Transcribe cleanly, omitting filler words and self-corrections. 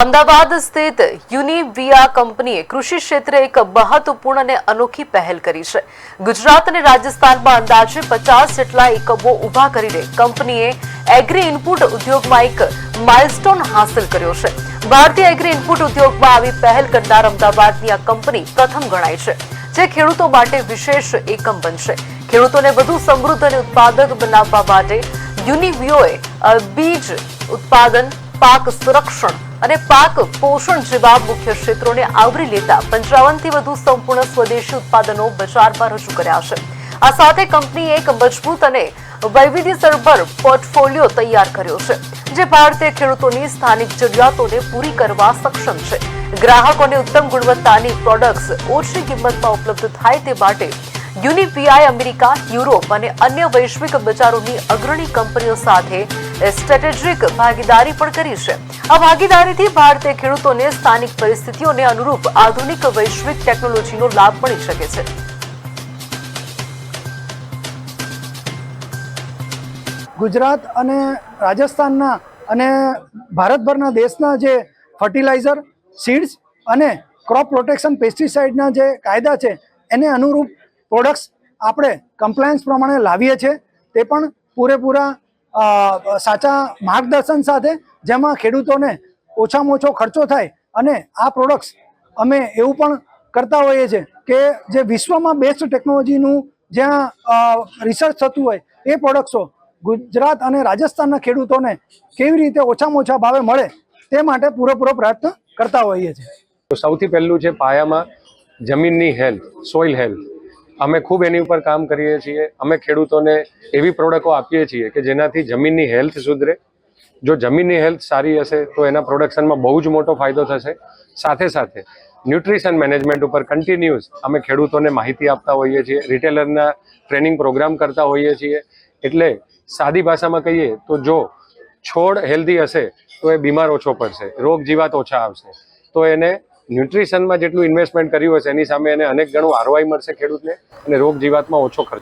અમદાવાદ સ્થિત યુનિવિયા કંપનીએ કૃષિ ક્ષેત્રે એક મહત્વપૂર્ણ અને અનોખી પહેલ કરી છે। ગુજરાત અને રાજસ્થાનમાં અંદાજે 50 જેટલા એકમો ઊભા કરીને કંપનીએ એગ્રી ઇનપુટ ઉદ્યોગમાં એક માઇલસ્ટોન હાંસલ કર્યો છે। ભારતીય એગ્રી ઇનપુટ ઉદ્યોગમાં આવી પહેલ કરનાર અમદાવાદની આ કંપની પ્રથમ ગણાય છે, જે ખેડૂતો માટે વિશેષ એકમ બનશે। ખેડૂતોને વધુ સમૃદ્ધ અને ઉત્પાદક બનાવવા માટે યુનિવિયોએ બીજ ઉત્પાદન, પાક સંરક્ષણ અને પાક પોષણ જેવા મુખ્ય ક્ષેત્રોને આવરી લેતા 55 થી વધુ સંપૂર્ણ સ્વદેશી ઉત્પાદનો બજારમાં રજૂ કર્યા છે। આ સાથે કંપનીએ એક મજબૂત અને વૈવિધ્યસભર પોર્ટફોલિયો તૈયાર કર્યો છે, જે ભારતીય ખેડૂતોની સ્થાનિક જરૂરિયાતોને પૂરી કરવા સક્ષમ છે। ગ્રાહકોને ઉત્તમ ગુણવત્તાની પ્રોડક્ટ્સ ઓછી કિંમતમાં ઉપલબ્ધ થાય તે માટે યુનિવિયાએ અમેરિકા, યુરોપ અને અન્ય વૈશ્વિક બજારોની અગ્રણી કંપનીઓ સાથે સ્ટ્રેટેજિક ભાગીદારી પણ કરી છે। આ ભાગીદારીથી ભારતીય ખેડૂતોને સ્થાનિક પરિસ્થિતિઓને અનુરૂપ આધુનિક વૈશ્વિક ટેકનોલોજીનો લાભ મળી શકે છે। ગુજરાત અને રાજસ્થાનના અને ભારતભરના દેશના જે ફર્ટિલાઇઝર, સીડ્સ અને ક્રોપ પ્રોટેક્શન પેસ્ટિસાઇડના જે કાયદા છે એને અનુરૂપ પ્રોડક્ટ્સ આપણે કમ્પ્લાયન્સ પ્રમાણે લાવીએ છીએ, તે પણ પૂરેપૂરા સાચા માર્ગદર્શન સાથે, જેમાં ખેડૂતોને ઓછામાં ઓછો ખર્ચો થાય। અને આ પ્રોડક્ટ્સ અમે એવું પણ કરતા હોઈએ છીએ કે જે વિશ્વમાં બેસ્ટ ટેકનોલોજીનું જ્યાં રિસર્ચ થતું હોય એ પ્રોડક્ટ્સો ગુજરાત અને રાજસ્થાનના ખેડૂતોને કેવી રીતે ઓછામાં ઓછા ભાવે મળે તે માટે પૂરેપૂરો પ્રયત્ન કરતા હોઈએ છીએ। સૌથી પહેલું છે પાયામાં જમીનની હેલ્થ, સોઇલ હેલ્થ। અમે ખૂબ એની ઉપર કામ કરીએ છીએ। અમે ખેડૂતોને એવી પ્રોડક્ટો આપીએ છીએ કે જેનાથી જમીનની હેલ્થ સુધરે। જો જમીનની હેલ્થ સારી હશે તો એના પ્રોડક્શનમાં બહુ જ મોટો ફાયદો થશે। સાથે સાથે ન્યુટ્રિશન મેનેજમેન્ટ ઉપર કન્ટિન્યુઅસ અમે ખેડૂતોને માહિતી આપતા હોઈએ છીએ, રિટેલરના ટ્રેનિંગ પ્રોગ્રામ કરતા હોઈએ છીએ। એટલે સાદી ભાષામાં કહીએ તો જો છોડ હેલ્ધી હશે તો એ બીમાર ઓછો પડશે, રોગ જીવાત ઓછા આવશે। તો એને ન્યુટ્રિશનમાં જેટલું ઇન્વેસ્ટમેન્ટ કર્યું હશે એની સામે એને અનેક ગણું ROI મળશે ખેડૂતને, અને રોગ જીવાતમાં ઓછો ખર્ચ